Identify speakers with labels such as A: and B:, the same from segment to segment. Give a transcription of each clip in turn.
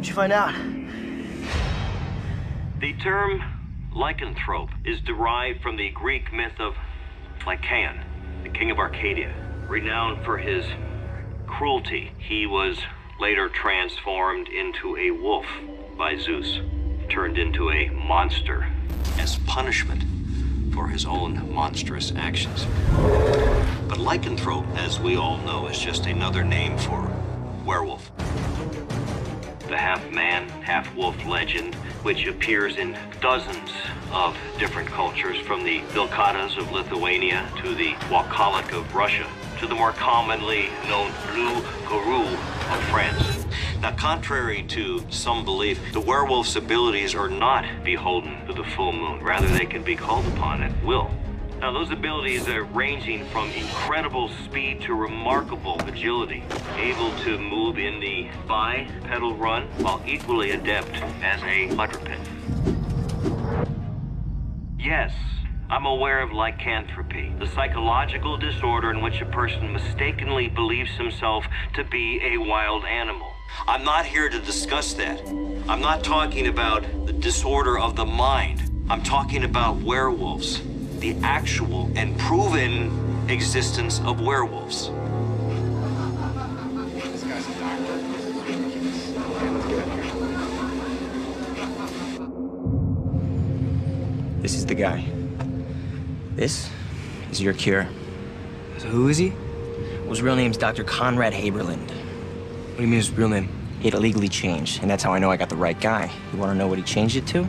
A: What'd you find out?
B: The term lycanthrope is derived from the Greek myth of Lycaon, the king of Arcadia. Renowned for his cruelty, he was later transformed into a wolf by Zeus, turned into a monster as punishment for his own monstrous actions. But lycanthrope, as we all know, is just another name for werewolf. The half-man, half-wolf legend, which appears in dozens of different cultures, from the Vilkatas of Lithuania to the Wakalik of Russia, to the more commonly known loup-garou of France. Now, contrary to some belief, the werewolf's abilities are not beholden to the full moon. Rather, they can be called upon at will. Now, those abilities are ranging from incredible speed to remarkable agility, able to move in the bipedal run while equally adept as a quadruped. Yes, I'm aware of lycanthropy, the psychological disorder in which a person mistakenly believes himself to be a wild animal. I'm not here to discuss that. I'm not talking about the disorder of the mind. I'm talking about werewolves. The actual and proven existence of werewolves.
C: This guy's a doctor.
A: This is the guy. This is your cure.
D: So who is he?
A: Well, his real name's Dr. Conrad Haberland.
D: What do you mean his real name?
A: It illegally changed, and that's how I know I got the right guy. You want to know what he changed it to?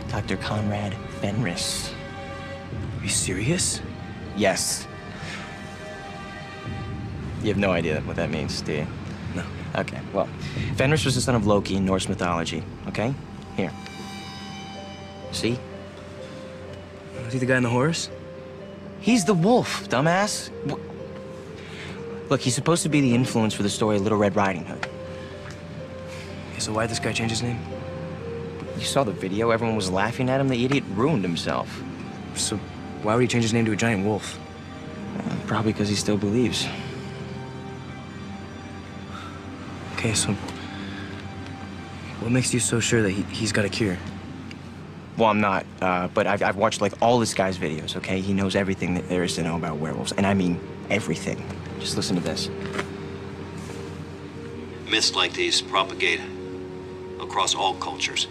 A: Dr. Conrad Fenris.
D: Are you serious?
A: Yes. You have no idea what that means, do you?
D: No.
A: Okay, well, Fenris was the son of Loki in Norse mythology, okay? Here. See?
D: Was he the guy on the horse?
A: He's the wolf, dumbass. Look, he's supposed to be the influence for the story of Little Red Riding Hood.
D: Okay, so why'd this guy change his name?
A: You saw the video? Everyone was laughing at him. The idiot ruined himself.
D: So why would he change his name to a giant wolf?
A: Probably because he still believes.
D: Okay, so what makes you so sure that he's got a cure?
A: Well, I'm not, but I've watched, like, all this guy's videos, okay? He knows everything that there is to know about werewolves, and I mean everything. Just listen to this.
B: Myths like these propagate across all cultures.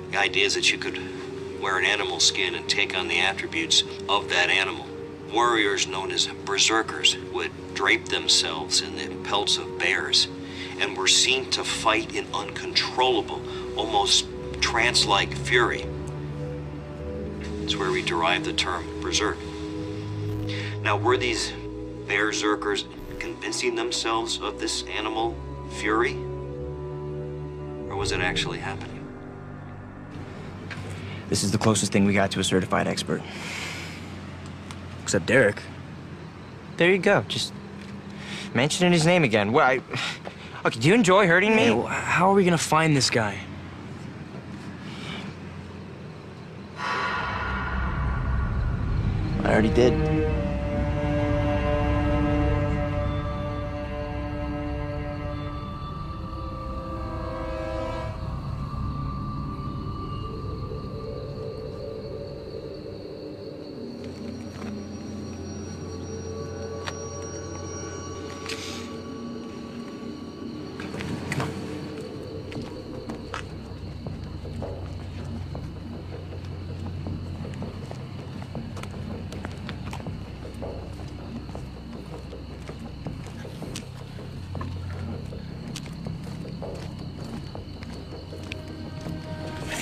B: The idea is that you could wear an animal skin and take on the attributes of that animal. Warriors known as berserkers would drape themselves in the pelts of bears and were seen to fight in uncontrollable, almost trance-like fury. It's where we derive the term berserk. Now, were these berserkers convincing themselves of this animal fury? Or was it actually happening?
A: This is the closest thing we got to a certified expert.
D: Except Derek.
A: There you go. Just mentioning his name again. Why? Okay, do you enjoy hurting me?
D: Hey, well, how are we gonna find this guy?
A: I already did.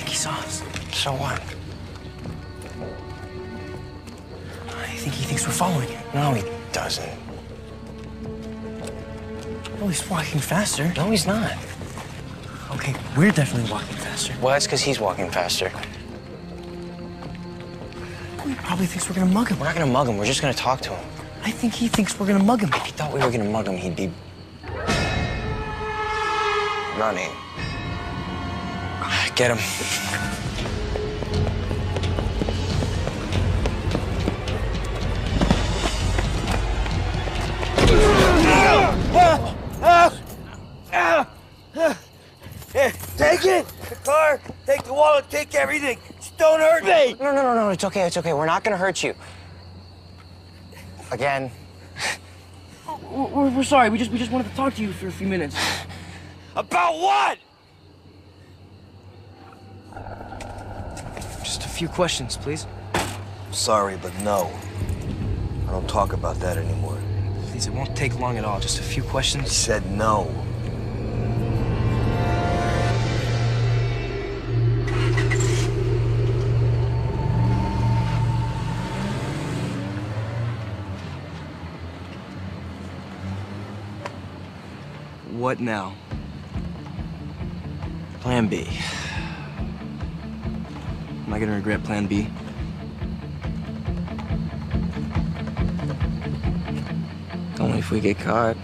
D: He saw us.
A: So what?
D: I think he thinks we're following him.
A: No, he doesn't.
D: Oh, he's walking faster.
A: No, he's not.
D: Okay, we're definitely walking faster.
A: Well, that's because he's walking faster.
D: He probably thinks we're gonna mug him.
A: We're not gonna mug him. We're just gonna talk to him.
D: I think he thinks we're gonna mug him.
A: If he thought we were gonna mug him, he'd be running. Get him.
D: Hey.
C: Take it! The car! Take the wallet, take everything! Just don't hurt me!
A: No, it's okay, We're not gonna hurt you. Again.
D: We're sorry. We just wanted to talk to you for a few minutes.
C: About what?
D: Just a few questions, please.
C: Sorry, but no. I don't talk about that anymore.
D: Please, it won't take long at all. Just a few
C: I
D: questions.
C: said no.
D: What now?
A: Plan B.
D: Am I gonna regret Plan B?
A: Only if we get caught.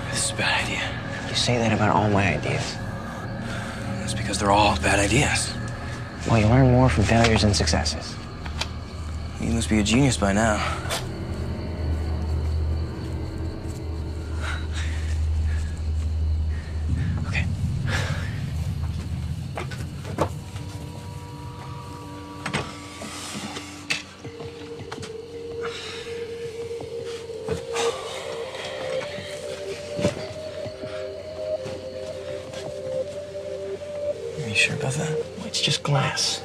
D: This is a bad idea.
A: You say that about all my ideas.
D: That's because they're all bad ideas.
A: Well, you learn more from failures than successes.
D: You must be a genius by now. Okay. Are you sure about that?
A: It's just glass.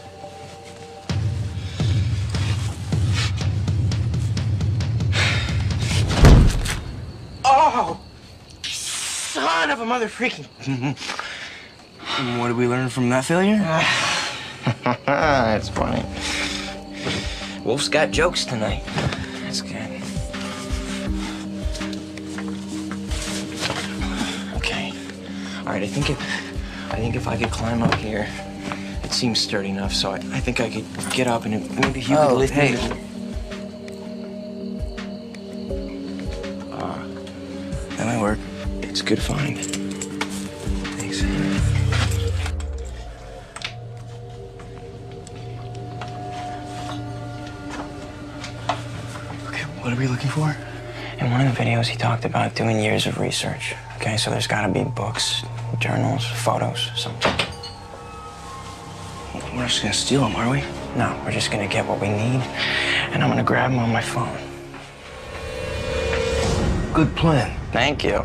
A: Oh! Son of a mother freaking.
D: What did we learn from that failure?
A: That's funny. Wolf's got jokes tonight. That's good. Okay. All right, I think if I could climb up here, it seems sturdy enough, so I think I could get up and maybe you could lift me.
D: That might work.
A: It's a good find.
D: Thanks. Okay, what are we looking for?
A: In one of the videos, he talked about doing years of research. Okay, so there's gotta be books, journals, photos, something.
D: We're not just gonna steal them, are we?
A: No, we're just gonna get what we need, and I'm gonna grab them on my phone.
C: Good plan.
A: Thank you.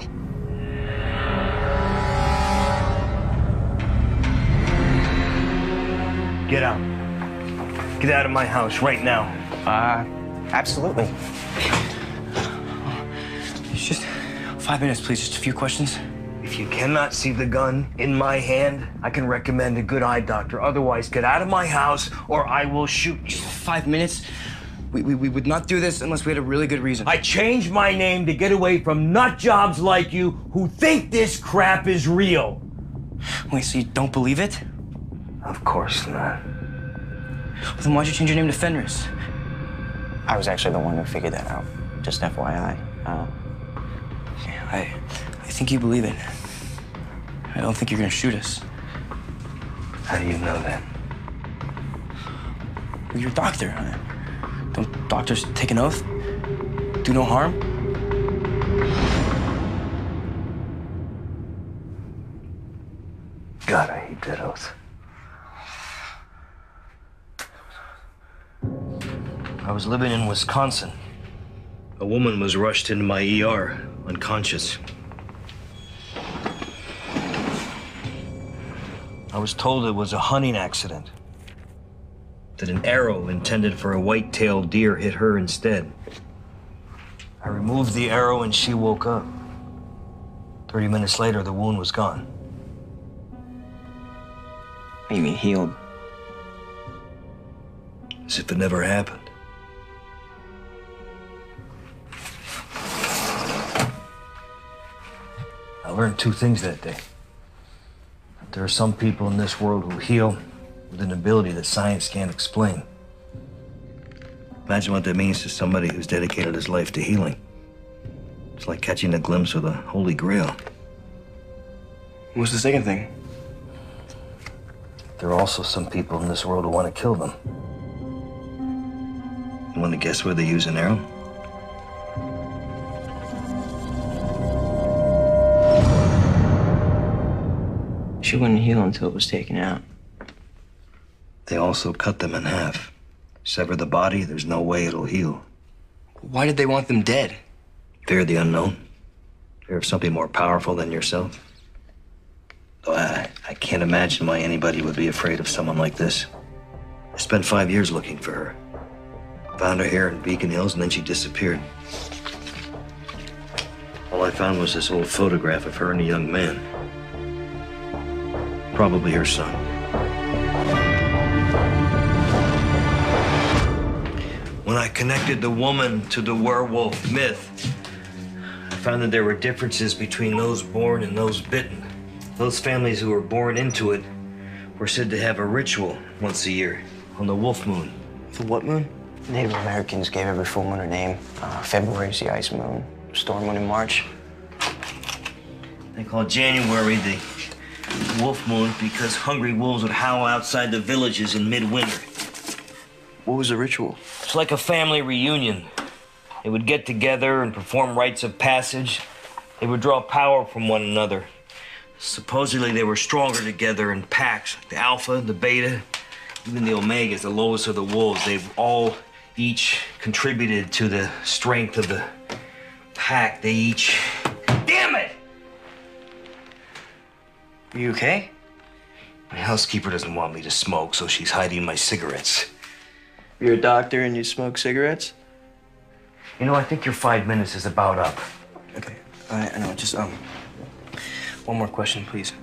C: Get out. Get out of my house right now.
A: Absolutely.
D: It's just 5 minutes, please. Just a few questions.
C: If you cannot see the gun in my hand, I can recommend a good eye doctor. Otherwise, get out of my house or I will shoot you.
D: 5 minutes? We would not do this unless we had a really good reason.
C: I changed my name to get away from nut jobs like you who think this crap is real.
D: Wait, so you don't believe it?
C: Of course not.
D: Well, then why'd you change your name to Fenris?
A: I was actually the one who figured that out. Just FYI.
D: Yeah, I think you believe it. I don't think you're gonna shoot us.
C: How do you know that?
D: Well, you're a doctor. Don't doctors take an oath? Do no harm?
C: God, I hate that oath. I was living in Wisconsin. A woman was rushed into my ER, unconscious. I was told it was a hunting accident. that an arrow intended for a white-tailed deer hit her instead. I removed the arrow and she woke up. 30 minutes later, the wound was gone.
A: What do you mean, healed?
C: As if it never happened. I learned two things that day. That there are some people in this world who heal with an ability that science can't explain. Imagine what that means to somebody who's dedicated his life to healing. It's like catching a glimpse of the Holy Grail.
A: What's the second thing?
C: There are also some people in this world who want to kill them. You want to guess where they use an arrow?
A: She wouldn't heal until it was taken out.
C: They also cut them in half. Sever the body, there's no way it'll heal.
A: Why did they want them dead?
C: Fear of the unknown. Fear of something more powerful than yourself. Though I can't imagine why anybody would be afraid of someone like this. I spent 5 years looking for her. Found her here in Beacon Hills, and then she disappeared. All I found was this old photograph of her and a young man. Probably her son. When I connected the woman to the werewolf myth, I found that there were differences between those born and those bitten. Those families who were born into it were said to have a ritual once a year on the wolf moon.
A: The what moon? Native Americans gave every full moon a name. February is the ice moon. Storm moon in March.
C: They call January the wolf moon because hungry wolves would howl outside the villages in midwinter.
A: What was the ritual?
C: It's like a family reunion. They would get together and perform rites of passage. They would draw power from one another. Supposedly they were stronger together in packs. The alpha, the beta, even the omegas, the lowest of the wolves. They've all each contributed to the strength of the pack. They each... Damn it!
A: Are you okay?
C: My housekeeper doesn't want me to smoke, so she's hiding my cigarettes.
A: You're a doctor and you smoke cigarettes?
C: You know, I think your 5 minutes is about up.
A: Okay, I know, just, one more question, please.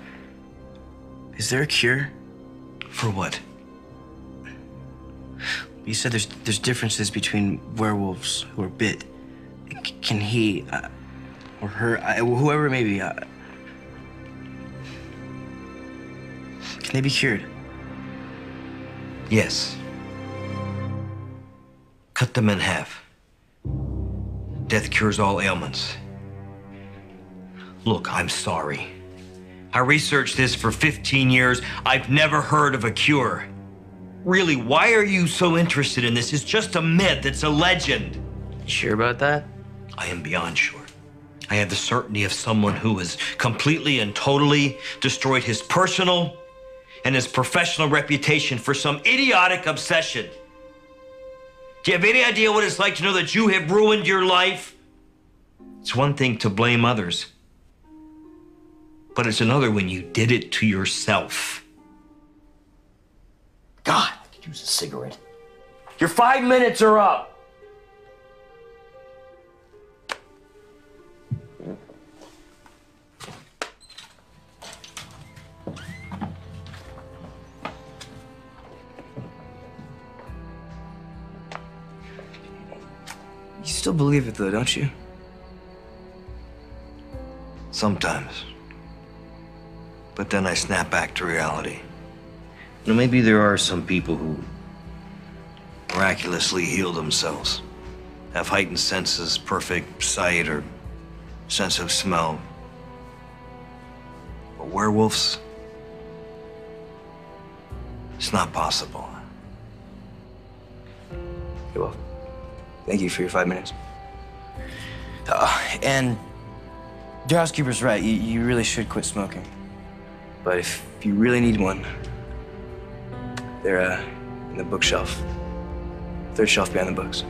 A: Is there a cure?
C: For what?
A: You said there's differences between werewolves who are bit. Can he, or her, whoever it may be, can they be cured?
C: Yes. Cut them in half. Death cures all ailments. Look, I'm sorry. I researched this for 15 years. I've never heard of a cure. Really, why are you so interested in this? It's just a myth. It's a legend.
A: You sure about that?
C: I am beyond sure. I have the certainty of someone who has completely and totally destroyed his personal and his professional reputation for some idiotic obsession. Do you have any idea what it's like to know that you have ruined your life? It's one thing to blame others, but it's another when you did it to yourself. God, I could use a cigarette. Your 5 minutes are up.
A: You still believe it, though, don't you?
C: Sometimes. But then I snap back to reality. You know, maybe there are some people who miraculously heal themselves, have heightened senses, perfect sight or sense of smell. But werewolves, it's not possible.
A: Okay, well, thank you for your 5 minutes. And your housekeeper's right. You really should quit smoking. But if you really need one, they're in the bookshelf. Third shelf behind the books.